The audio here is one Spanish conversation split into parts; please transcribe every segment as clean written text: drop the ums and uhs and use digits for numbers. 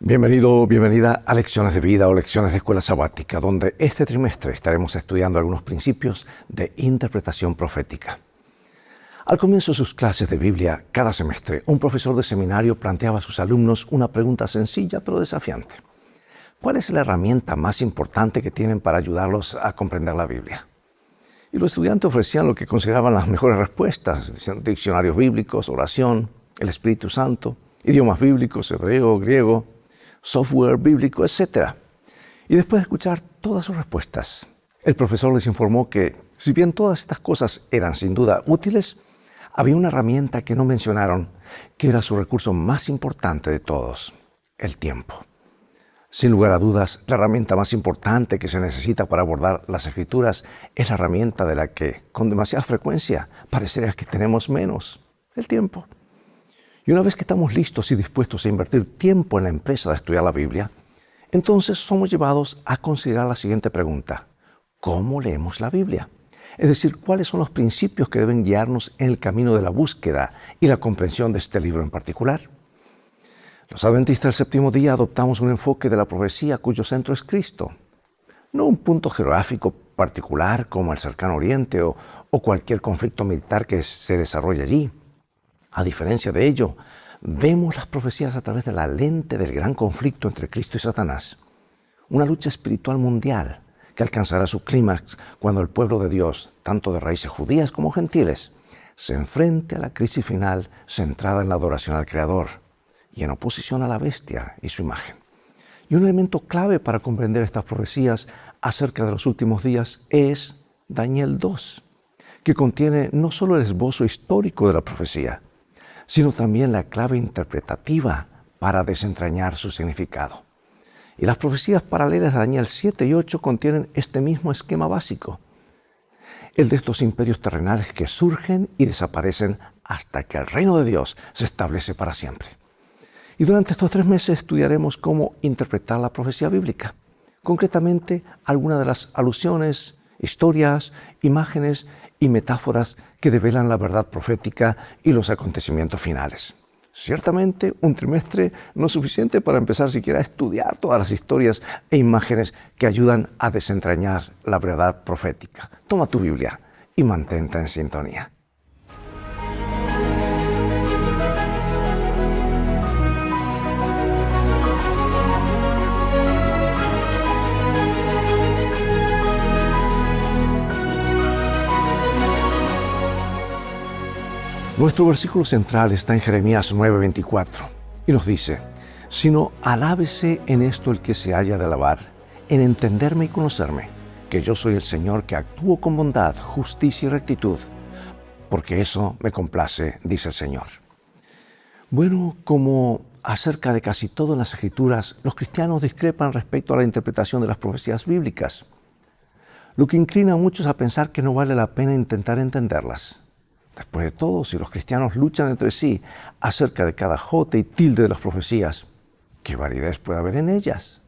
Bienvenido, bienvenida a Lecciones de Vida o Lecciones de Escuela Sabática, donde este trimestre estaremos estudiando algunos principios de interpretación profética. Al comienzo de sus clases de Biblia, cada semestre, un profesor de seminario planteaba a sus alumnos una pregunta sencilla pero desafiante. ¿Cuál es la herramienta más importante que tienen para ayudarlos a comprender la Biblia? Y los estudiantes ofrecían lo que consideraban las mejores respuestas: diccionarios bíblicos, oración, el Espíritu Santo, idiomas bíblicos, hebreo, griego, software bíblico, etc. Y después de escuchar todas sus respuestas, el profesor les informó que, si bien todas estas cosas eran sin duda útiles, había una herramienta que no mencionaron, que era su recurso más importante de todos: el tiempo. Sin lugar a dudas, la herramienta más importante que se necesita para abordar las Escrituras es la herramienta de la que, con demasiada frecuencia, parecería que tenemos menos: el tiempo. Y una vez que estamos listos y dispuestos a invertir tiempo en la empresa de estudiar la Biblia, entonces somos llevados a considerar la siguiente pregunta: ¿cómo leemos la Biblia? Es decir, ¿cuáles son los principios que deben guiarnos en el camino de la búsqueda y la comprensión de este libro en particular? Los adventistas del séptimo día adoptamos un enfoque de la profecía cuyo centro es Cristo, no un punto geográfico particular como el cercano Oriente o cualquier conflicto militar que se desarrolle allí. A diferencia de ello, vemos las profecías a través de la lente del gran conflicto entre Cristo y Satanás, una lucha espiritual mundial que alcanzará su clímax cuando el pueblo de Dios, tanto de raíces judías como gentiles, se enfrente a la crisis final centrada en la adoración al Creador y en oposición a la bestia y su imagen. Y un elemento clave para comprender estas profecías acerca de los últimos días es Daniel 2, que contiene no solo el esbozo histórico de la profecía, sino también la clave interpretativa para desentrañar su significado. Y las profecías paralelas de Daniel 7 y 8 contienen este mismo esquema básico: el de estos imperios terrenales que surgen y desaparecen hasta que el reino de Dios se establece para siempre. Y durante estos 3 meses estudiaremos cómo interpretar la profecía bíblica, concretamente algunas de las alusiones, historias, imágenes y metáforas que develan la verdad profética y los acontecimientos finales. Ciertamente, un trimestre no es suficiente para empezar siquiera a estudiar todas las historias e imágenes que ayudan a desentrañar la verdad profética. Toma tu Biblia y mantente en sintonía. Nuestro versículo central está en Jeremías 9:24 y nos dice: «Sino alábese en esto el que se haya de alabar, en entenderme y conocerme, que yo soy el Señor que actúo con bondad, justicia y rectitud, porque eso me complace, dice el Señor». Bueno, como acerca de casi todo en las Escrituras, los cristianos discrepan respecto a la interpretación de las profecías bíblicas, lo que inclina a muchos a pensar que no vale la pena intentar entenderlas. Después de todo, si los cristianos luchan entre sí acerca de cada jote y tilde de las profecías, ¿qué validez puede haber en ellas?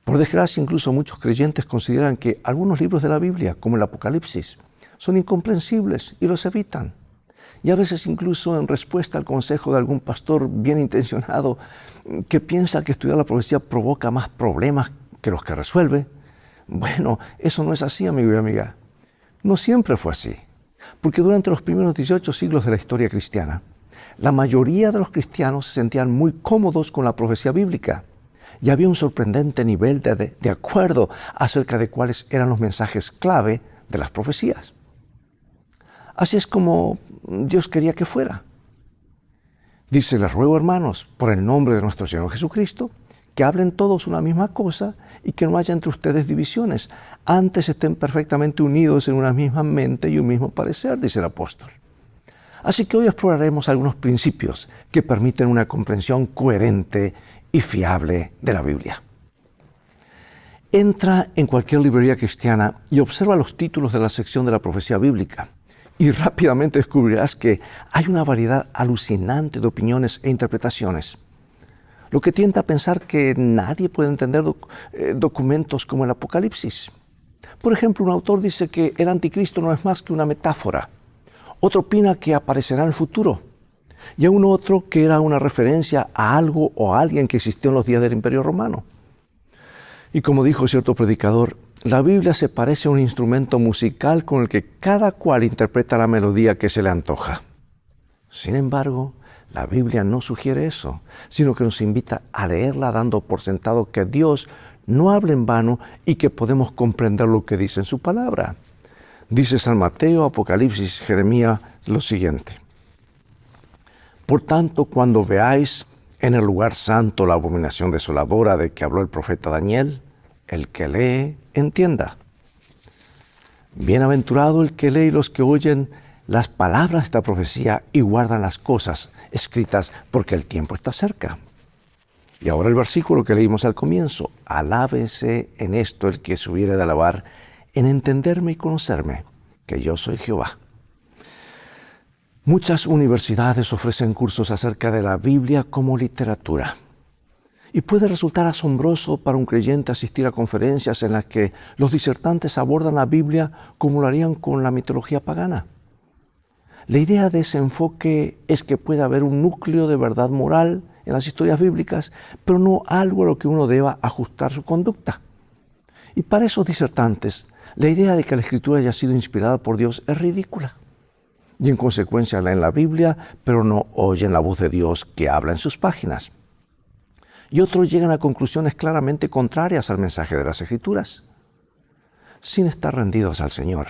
Por desgracia, incluso muchos creyentes consideran que algunos libros de la Biblia, como el Apocalipsis, son incomprensibles y los evitan. Y a veces, incluso en respuesta al consejo de algún pastor bien intencionado que piensa que estudiar la profecía provoca más problemas que los que resuelve, bueno, eso no es así, amigo y amiga. No siempre fue así. Porque durante los primeros 18 siglos de la historia cristiana, la mayoría de los cristianos se sentían muy cómodos con la profecía bíblica y había un sorprendente nivel de acuerdo acerca de cuáles eran los mensajes clave de las profecías. Así es como Dios quería que fuera. Dice: les ruego, hermanos, por el nombre de nuestro Señor Jesucristo, que hablen todos una misma cosa y que no haya entre ustedes divisiones. Antes estén perfectamente unidos en una misma mente y un mismo parecer, dice el apóstol. Así que hoy exploraremos algunos principios que permiten una comprensión coherente y fiable de la Biblia. Entra en cualquier librería cristiana y observa los títulos de la sección de la profecía bíblica y rápidamente descubrirás que hay una variedad alucinante de opiniones e interpretaciones, lo que tiende a pensar que nadie puede entender documentos como el Apocalipsis. Por ejemplo, un autor dice que el anticristo no es más que una metáfora. Otro opina que aparecerá en el futuro. y aún otro que era una referencia a algo o a alguien que existió en los días del Imperio Romano. Y como dijo cierto predicador, la Biblia se parece a un instrumento musical con el que cada cual interpreta la melodía que se le antoja. Sin embargo, la Biblia no sugiere eso, sino que nos invita a leerla dando por sentado que Dios no habla en vano y que podemos comprender lo que dice en su palabra. Dice San Mateo, Apocalipsis, Jeremías lo siguiente: por tanto, cuando veáis en el lugar santo la abominación desoladora de que habló el profeta Daniel, el que lee, entienda. Bienaventurado el que lee y los que oyen las palabras de esta profecía y guardan las cosas escritas, porque el tiempo está cerca. Y ahora el versículo que leímos al comienzo: alábese en esto el que se hubiere de alabar, en entenderme y conocerme, que yo soy Jehová. Muchas universidades ofrecen cursos acerca de la Biblia como literatura. Y puede resultar asombroso para un creyente asistir a conferencias en las que los disertantes abordan la Biblia como lo harían con la mitología pagana. La idea de ese enfoque es que puede haber un núcleo de verdad moral en las historias bíblicas, pero no algo a lo que uno deba ajustar su conducta. Y para esos disertantes, la idea de que la Escritura haya sido inspirada por Dios es ridícula. Y en consecuencia leen la Biblia, pero no oyen la voz de Dios que habla en sus páginas. Y otros llegan a conclusiones claramente contrarias al mensaje de las Escrituras. Sin estar rendidos al Señor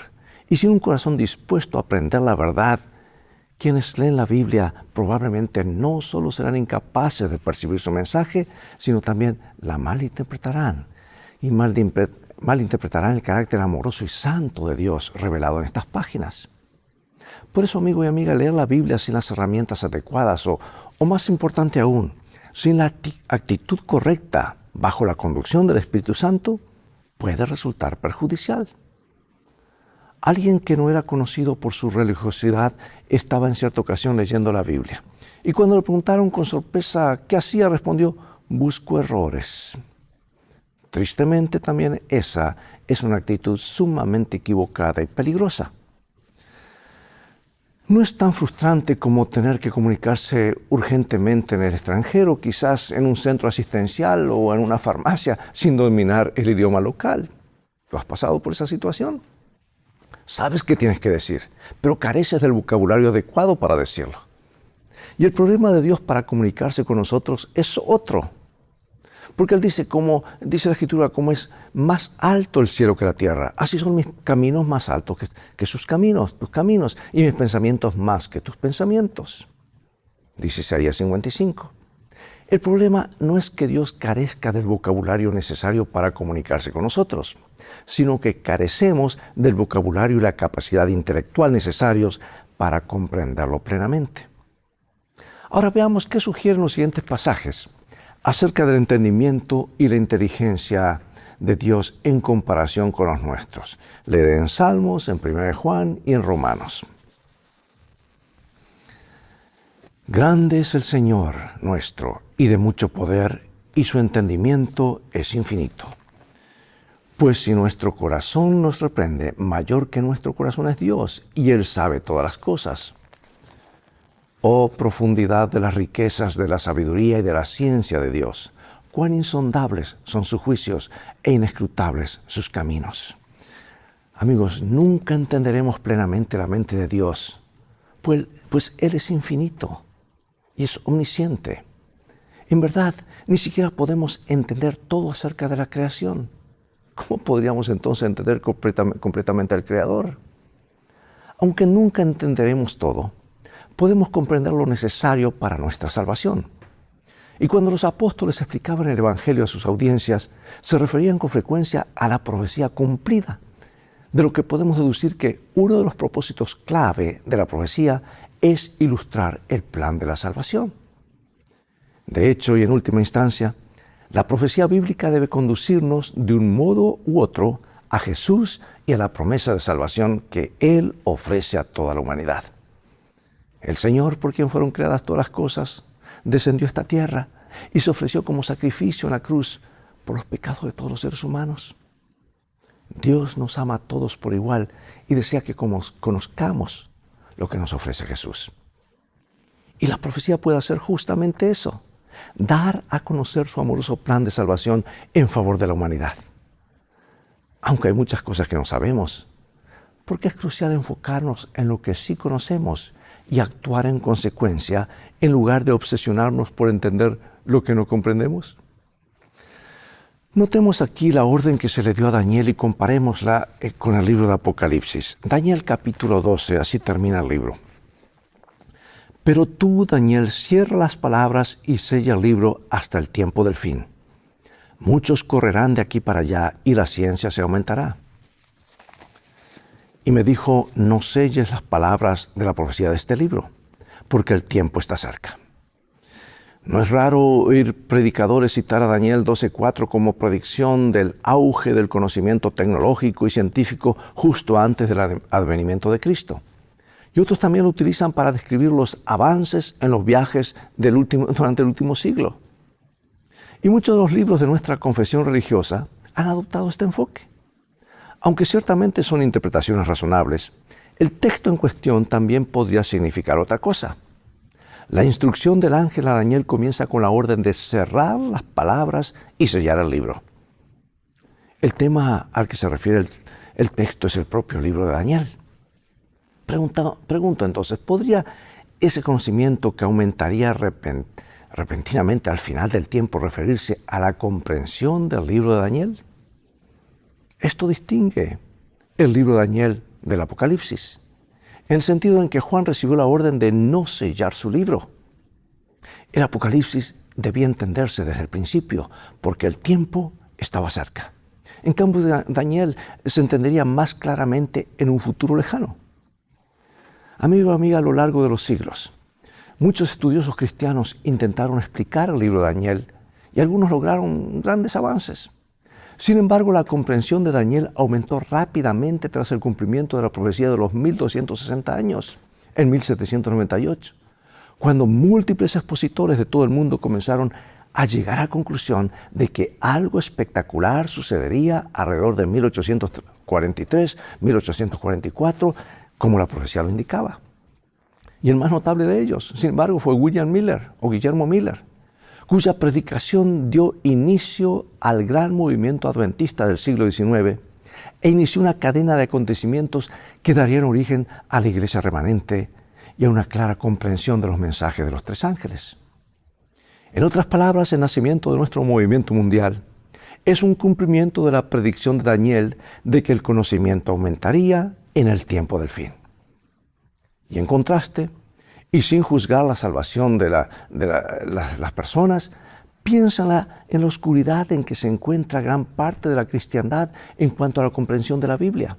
y sin un corazón dispuesto a aprender la verdad, quienes leen la Biblia probablemente no solo serán incapaces de percibir su mensaje, sino también la malinterpretarán y malinterpretarán el carácter amoroso y santo de Dios revelado en estas páginas. Por eso, amigo y amiga, leer la Biblia sin las herramientas adecuadas o más importante aún, sin la actitud correcta bajo la conducción del Espíritu Santo, puede resultar perjudicial. Alguien que no era conocido por su religiosidad estaba en cierta ocasión leyendo la Biblia. Y cuando le preguntaron con sorpresa qué hacía, respondió: busco errores. Tristemente, también esa es una actitud sumamente equivocada y peligrosa. No es tan frustrante como tener que comunicarse urgentemente en el extranjero, quizás en un centro asistencial o en una farmacia, sin dominar el idioma local. ¿Lo has pasado por esa situación? Sabes qué tienes que decir, pero careces del vocabulario adecuado para decirlo. Y el problema de Dios para comunicarse con nosotros es otro. Porque Él dice, como dice la Escritura, como es más alto el cielo que la tierra, así son mis caminos más altos que sus caminos, tus caminos, y mis pensamientos más que tus pensamientos. Dice Isaías 55. El problema no es que Dios carezca del vocabulario necesario para comunicarse con nosotros, sino que carecemos del vocabulario y la capacidad intelectual necesarios para comprenderlo plenamente. Ahora veamos qué sugieren los siguientes pasajes acerca del entendimiento y la inteligencia de Dios en comparación con los nuestros. Leeré en Salmos, en 1 Juan y en Romanos. Grande es el Señor nuestro, y de mucho poder, y su entendimiento es infinito. Pues si nuestro corazón nos reprende, mayor que nuestro corazón es Dios, y Él sabe todas las cosas. Oh profundidad de las riquezas de la sabiduría y de la ciencia de Dios, cuán insondables son sus juicios e inescrutables sus caminos. Amigos, nunca entenderemos plenamente la mente de Dios, pues Él es infinito y es omnisciente. En verdad, ni siquiera podemos entender todo acerca de la creación. ¿Cómo podríamos entonces entender completamente al Creador? Aunque nunca entenderemos todo, podemos comprender lo necesario para nuestra salvación. Y cuando los apóstoles explicaban el Evangelio a sus audiencias, se referían con frecuencia a la profecía cumplida, de lo que podemos deducir que uno de los propósitos clave de la profecía es ilustrar el plan de la salvación. De hecho, y en última instancia, la profecía bíblica debe conducirnos de un modo u otro a Jesús y a la promesa de salvación que Él ofrece a toda la humanidad. El Señor, por quien fueron creadas todas las cosas, descendió a esta tierra y se ofreció como sacrificio en la cruz por los pecados de todos los seres humanos. Dios nos ama a todos por igual y desea que conozcamos lo que nos ofrece Jesús. Y la profecía puede hacer justamente eso, dar a conocer su amoroso plan de salvación en favor de la humanidad. Aunque hay muchas cosas que no sabemos, porque es crucial enfocarnos en lo que sí conocemos y actuar en consecuencia en lugar de obsesionarnos por entender lo que no comprendemos. Notemos aquí la orden que se le dio a Daniel y comparémosla con el libro de Apocalipsis. Daniel capítulo 12, así termina el libro. Pero tú, Daniel, cierra las palabras y sella el libro hasta el tiempo del fin. Muchos correrán de aquí para allá y la ciencia se aumentará. Y me dijo, no selles las palabras de la profecía de este libro, porque el tiempo está cerca. No es raro oír predicadores citar a Daniel 12:4 como predicción del auge del conocimiento tecnológico y científico justo antes del advenimiento de Cristo. Y otros también lo utilizan para describir los avances en los viajes durante el último siglo. Y muchos de los libros de nuestra confesión religiosa han adoptado este enfoque. Aunque ciertamente son interpretaciones razonables, el texto en cuestión también podría significar otra cosa. La instrucción del ángel a Daniel comienza con la orden de cerrar las palabras y sellar el libro. El tema al que se refiere el texto es el propio libro de Daniel. Pregunto entonces, ¿podría ese conocimiento que aumentaría repentinamente al final del tiempo referirse a la comprensión del libro de Daniel? Esto distingue el libro de Daniel del Apocalipsis, en el sentido en que Juan recibió la orden de no sellar su libro. El Apocalipsis debía entenderse desde el principio, porque el tiempo estaba cerca. En cambio, Daniel se entendería más claramente en un futuro lejano. Amigo y amiga, a lo largo de los siglos, muchos estudiosos cristianos intentaron explicar el libro de Daniel y algunos lograron grandes avances. Sin embargo, la comprensión de Daniel aumentó rápidamente tras el cumplimiento de la profecía de los 1260 años, en 1798, cuando múltiples expositores de todo el mundo comenzaron a llegar a la conclusión de que algo espectacular sucedería alrededor de 1843, 1844, como la profecía lo indicaba. Y el más notable de ellos, sin embargo, fue Guillermo Miller, cuya predicación dio inicio al gran movimiento adventista del siglo XIX e inició una cadena de acontecimientos que darían origen a la iglesia remanente y a una clara comprensión de los mensajes de los tres ángeles. En otras palabras, el nacimiento de nuestro movimiento mundial es un cumplimiento de la predicción de Daniel de que el conocimiento aumentaría en el tiempo del fin. Y en contraste, y sin juzgar la salvación de las personas, piénsala en la oscuridad en que se encuentra gran parte de la cristiandad en cuanto a la comprensión de la Biblia.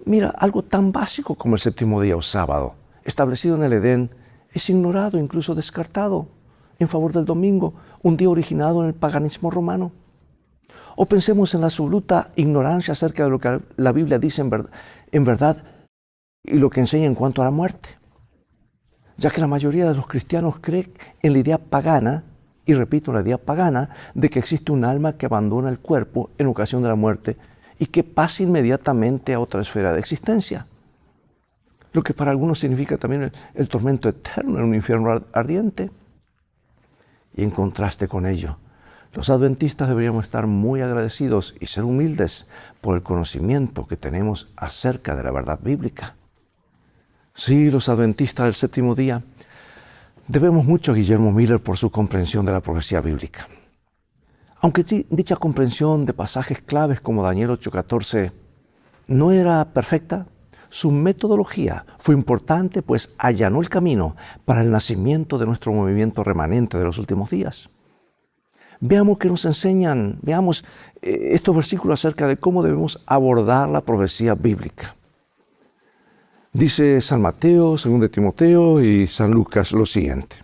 Mira, algo tan básico como el séptimo día o sábado, establecido en el Edén, es ignorado, incluso descartado, en favor del domingo, un día originado en el paganismo romano. O pensemos en la absoluta ignorancia acerca de lo que la Biblia dice en verdad y lo que enseña en cuanto a la muerte, ya que la mayoría de los cristianos cree en la idea pagana, y repito, la idea pagana, de que existe un alma que abandona el cuerpo en ocasión de la muerte y que pasa inmediatamente a otra esfera de existencia, lo que para algunos significa también el tormento eterno en un infierno ardiente. Y en contraste con ello, los adventistas deberíamos estar muy agradecidos y ser humildes por el conocimiento que tenemos acerca de la verdad bíblica. Sí, los adventistas del séptimo día debemos mucho a Guillermo Miller por su comprensión de la profecía bíblica. Aunque dicha comprensión de pasajes claves como Daniel 8:14 no era perfecta, su metodología fue importante, pues allanó el camino para el nacimiento de nuestro movimiento remanente de los últimos días. Veamos qué nos enseñan, estos versículos acerca de cómo debemos abordar la profecía bíblica. Dice San Mateo, 2 Timoteo y San Lucas lo siguiente.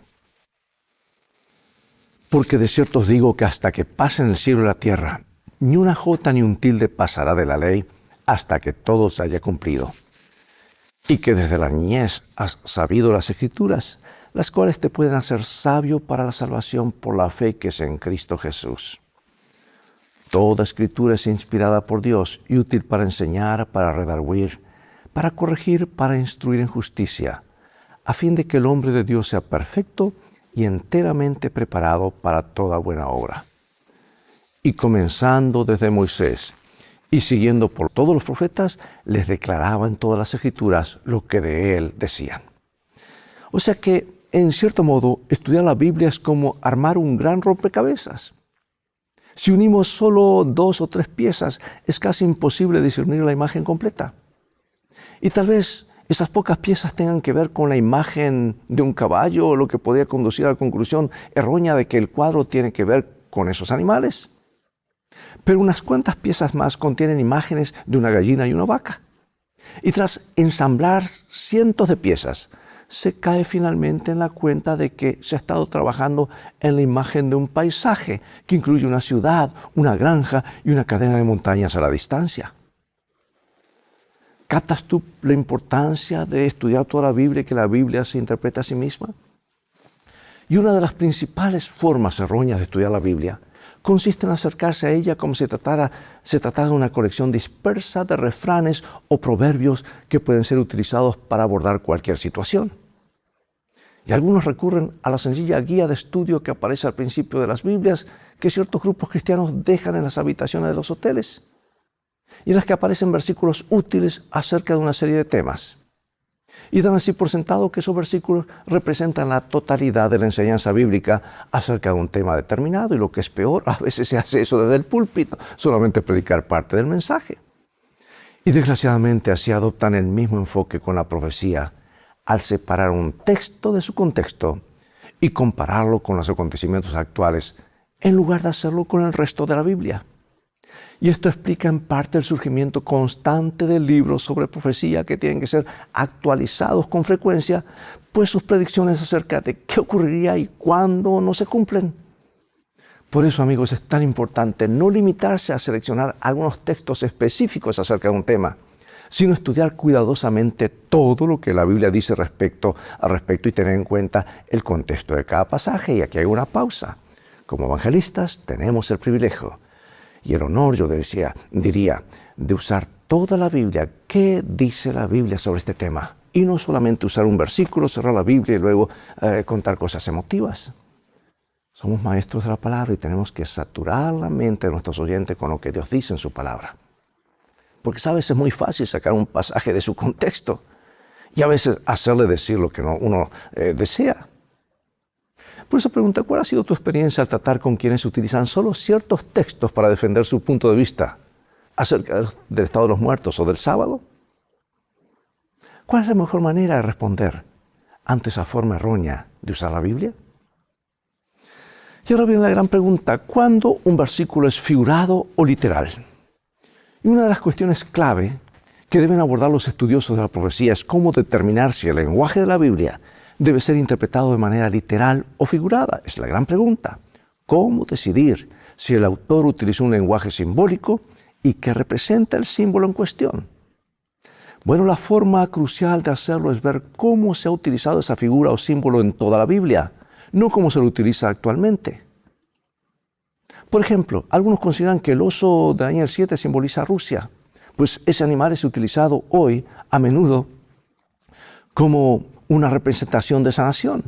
Porque de cierto os digo que hasta que pasen el cielo y la tierra, ni una jota ni un tilde pasará de la ley hasta que todo se haya cumplido. Y que desde la niñez has sabido las Escrituras, las cuales te pueden hacer sabio para la salvación por la fe que es en Cristo Jesús. Toda Escritura es inspirada por Dios y útil para enseñar, para redarguir, para corregir, para instruir en justicia, a fin de que el hombre de Dios sea perfecto y enteramente preparado para toda buena obra. Y comenzando desde Moisés y siguiendo por todos los profetas, les declaraba en todas las Escrituras lo que de él decían. O sea que, en cierto modo, estudiar la Biblia es como armar un gran rompecabezas. Si unimos solo 2 o 3 piezas, es casi imposible discernir la imagen completa. Y tal vez esas pocas piezas tengan que ver con la imagen de un caballo, lo que podría conducir a la conclusión errónea de que el cuadro tiene que ver con esos animales. Pero unas cuantas piezas más contienen imágenes de una gallina y una vaca. Y tras ensamblar cientos de piezas, se cae finalmente en la cuenta de que se ha estado trabajando en la imagen de un paisaje que incluye una ciudad, una granja y una cadena de montañas a la distancia. ¿Captas tú la importancia de estudiar toda la Biblia y que la Biblia se interprete a sí misma? Y una de las principales formas erróneas de estudiar la Biblia consiste en acercarse a ella como si se tratara de una colección dispersa de refranes o proverbios que pueden ser utilizados para abordar cualquier situación. Y algunos recurren a la sencilla guía de estudio que aparece al principio de las Biblias que ciertos grupos cristianos dejan en las habitaciones de los hoteles, y en las que aparecen versículos útiles acerca de una serie de temas. Y dan así por sentado que esos versículos representan la totalidad de la enseñanza bíblica acerca de un tema determinado, y lo que es peor, a veces se hace eso desde el púlpito, solamente predicar parte del mensaje. Y desgraciadamente así adoptan el mismo enfoque con la profecía, al separar un texto de su contexto y compararlo con los acontecimientos actuales, en lugar de hacerlo con el resto de la Biblia. Y esto explica en parte el surgimiento constante de libros sobre profecía que tienen que ser actualizados con frecuencia, pues sus predicciones acerca de qué ocurriría y cuándo no se cumplen. Por eso, amigos, es tan importante no limitarse a seleccionar algunos textos específicos acerca de un tema, sino estudiar cuidadosamente todo lo que la Biblia dice al respecto y tener en cuenta el contexto de cada pasaje. Y aquí hay una pausa. Como evangelistas tenemos el privilegio y el honor, yo diría, de usar toda la Biblia. ¿Qué dice la Biblia sobre este tema? Y no solamente usar un versículo, cerrar la Biblia y luego contar cosas emotivas. Somos maestros de la palabra y tenemos que saturar la mente de nuestros oyentes con lo que Dios dice en su palabra. Porque sabes, es muy fácil sacar un pasaje de su contexto y a veces hacerle decir lo que uno desea. Por eso pregunta, ¿cuál ha sido tu experiencia al tratar con quienes utilizan solo ciertos textos para defender su punto de vista acerca del estado de los muertos o del sábado? ¿Cuál es la mejor manera de responder ante esa forma errónea de usar la Biblia? Y ahora viene la gran pregunta, ¿cuándo un versículo es figurado o literal? Y una de las cuestiones clave que deben abordar los estudiosos de la profecía es cómo determinar si el lenguaje de la Biblia debe ser interpretado de manera literal o figurada. Es la gran pregunta. ¿Cómo decidir si el autor utilizó un lenguaje simbólico y qué representa el símbolo en cuestión? Bueno, la forma crucial de hacerlo es ver cómo se ha utilizado esa figura o símbolo en toda la Biblia, no cómo se lo utiliza actualmente. Por ejemplo, algunos consideran que el oso de Daniel 7 simboliza a Rusia, pues ese animal es utilizado hoy a menudo como una representación de esa nación.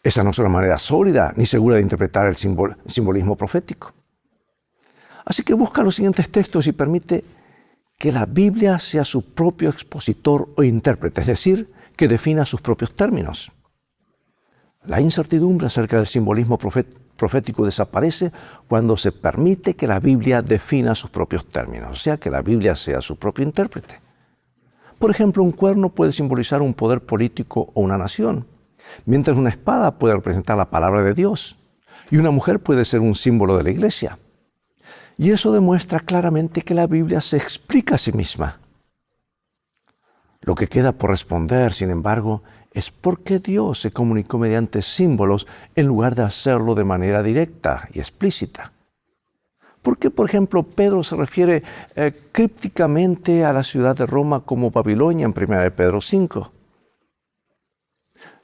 Esa no es una manera sólida ni segura de interpretar el simbolismo profético. Así que busca los siguientes textos y permite que la Biblia sea su propio expositor o intérprete, es decir, que defina sus propios términos. La incertidumbre acerca del simbolismo profético desaparece cuando se permite que la Biblia defina sus propios términos, o sea, que la Biblia sea su propio intérprete. Por ejemplo, un cuerno puede simbolizar un poder político o una nación, mientras una espada puede representar la palabra de Dios, y una mujer puede ser un símbolo de la iglesia. Y eso demuestra claramente que la Biblia se explica a sí misma. Lo que queda por responder, sin embargo, es por qué Dios se comunicó mediante símbolos en lugar de hacerlo de manera directa y explícita. ¿Por qué, por ejemplo, Pedro se refiere crípticamente a la ciudad de Roma como Babilonia en 1 Pedro 5?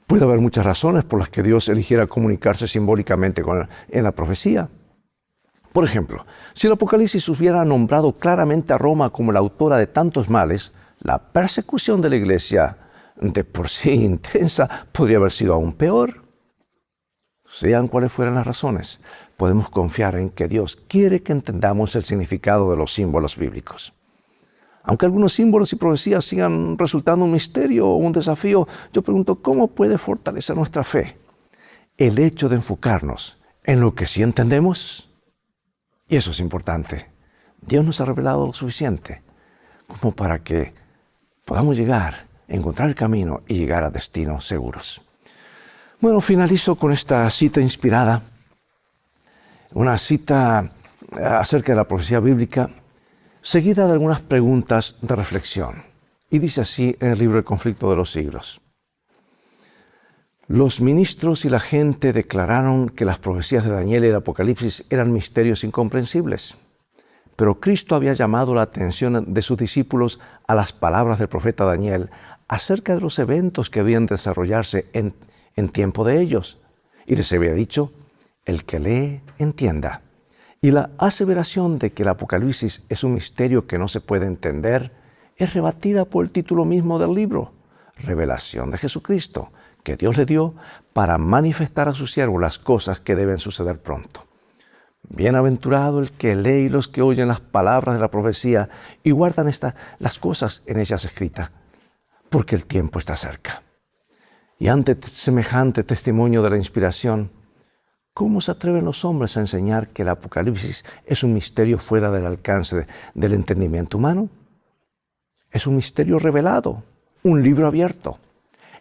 Puede haber muchas razones por las que Dios eligiera comunicarse simbólicamente en la profecía. Por ejemplo, si el Apocalipsis hubiera nombrado claramente a Roma como la autora de tantos males, la persecución de la iglesia de por sí intensa, podría haber sido aún peor. Sean cuales fueran las razones, podemos confiar en que Dios quiere que entendamos el significado de los símbolos bíblicos. Aunque algunos símbolos y profecías sigan resultando un misterio o un desafío, yo pregunto, ¿cómo puede fortalecer nuestra fe el hecho de enfocarnos en lo que sí entendemos? Y eso es importante. Dios nos ha revelado lo suficiente como para que podamos llegar, encontrar el camino y llegar a destinos seguros. Bueno, finalizo con esta cita inspirada, una cita acerca de la profecía bíblica, seguida de algunas preguntas de reflexión. Y dice así en el libro El conflicto de los siglos. Los ministros y la gente declararon que las profecías de Daniel y el Apocalipsis eran misterios incomprensibles. Pero Cristo había llamado la atención de sus discípulos a las palabras del profeta Daniel acerca de los eventos que habían de desarrollarse en tiempo de ellos. Y les había dicho, el que lee, entienda. Y la aseveración de que el Apocalipsis es un misterio que no se puede entender es rebatida por el título mismo del libro, Revelación de Jesucristo, que Dios le dio para manifestar a sus siervos las cosas que deben suceder pronto. Bienaventurado el que lee y los que oyen las palabras de la profecía y guardan las cosas en ellas escritas, porque el tiempo está cerca. Y ante semejante testimonio de la inspiración, ¿cómo se atreven los hombres a enseñar que el Apocalipsis es un misterio fuera del alcance del entendimiento humano? Es un misterio revelado, un libro abierto.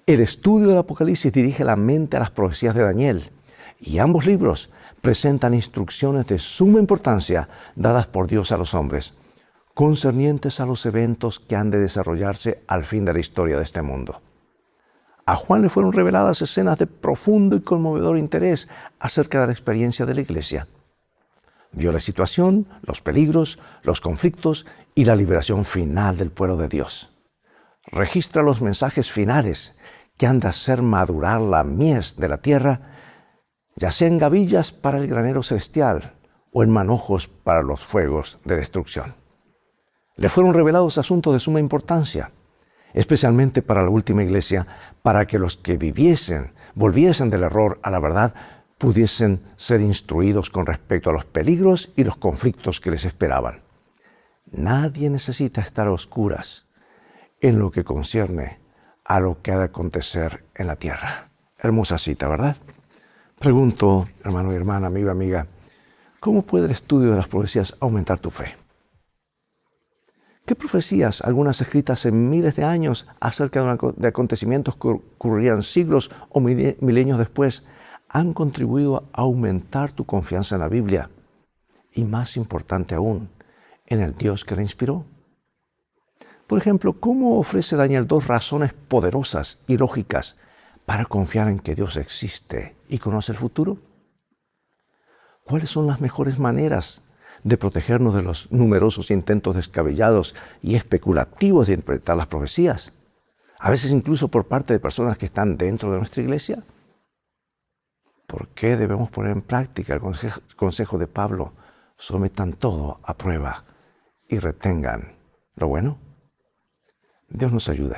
El estudio del Apocalipsis dirige la mente a las profecías de Daniel, y ambos libros presentan instrucciones de suma importancia dadas por Dios a los hombres, concernientes a los eventos que han de desarrollarse al fin de la historia de este mundo. A Juan le fueron reveladas escenas de profundo y conmovedor interés acerca de la experiencia de la iglesia. Vio la situación, los peligros, los conflictos y la liberación final del pueblo de Dios. Registra los mensajes finales que han de hacer madurar la mies de la tierra, ya sea en gavillas para el granero celestial o en manojos para los fuegos de destrucción. Le fueron revelados asuntos de suma importancia, especialmente para la última iglesia, para que los que volviesen del error a la verdad, pudiesen ser instruidos con respecto a los peligros y los conflictos que les esperaban. Nadie necesita estar a oscuras en lo que concierne a lo que ha de acontecer en la tierra. Hermosa cita, ¿verdad? Pregunto, hermano y hermana, amigo y amiga, ¿cómo puede el estudio de las profecías aumentar tu fe? ¿Qué profecías, algunas escritas en miles de años acerca de acontecimientos que ocurrirían siglos o milenios después, han contribuido a aumentar tu confianza en la Biblia? Y más importante aún, en el Dios que la inspiró. Por ejemplo, ¿cómo ofrece Daniel 2 razones poderosas y lógicas para confiar en que Dios existe y conoce el futuro? ¿Cuáles son las mejores maneras de protegernos de los numerosos intentos descabellados y especulativos de interpretar las profecías? A veces incluso por parte de personas que están dentro de nuestra iglesia. ¿Por qué debemos poner en práctica el consejo de Pablo? Sometan todo a prueba y retengan lo bueno. Dios nos ayude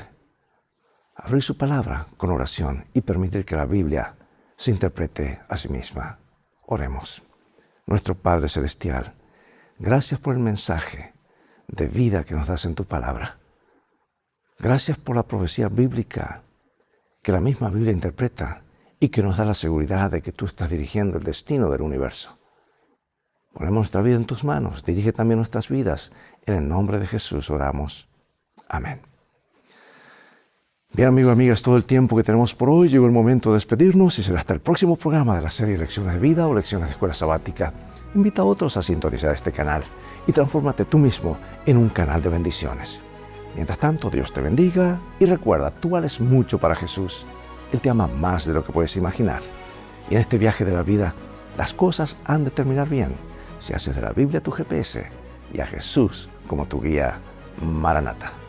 a abrir su palabra con oración y permitir que la Biblia se interprete a sí misma. Oremos. Nuestro Padre Celestial, gracias por el mensaje de vida que nos das en tu palabra. Gracias por la profecía bíblica que la misma Biblia interpreta y que nos da la seguridad de que tú estás dirigiendo el destino del universo. Ponemos nuestra vida en tus manos. Dirige también nuestras vidas. En el nombre de Jesús oramos. Amén. Bien, amigos y amigas, todo el tiempo que tenemos por hoy. Llegó el momento de despedirnos y será hasta el próximo programa de la serie Lecciones de Vida o Lecciones de Escuela Sabática. Invita a otros a sintonizar este canal y transfórmate tú mismo en un canal de bendiciones. Mientras tanto, Dios te bendiga y recuerda, tú vales mucho para Jesús. Él te ama más de lo que puedes imaginar. Y en este viaje de la vida, las cosas han de terminar bien si haces de la Biblia tu GPS y a Jesús como tu guía. Maranata.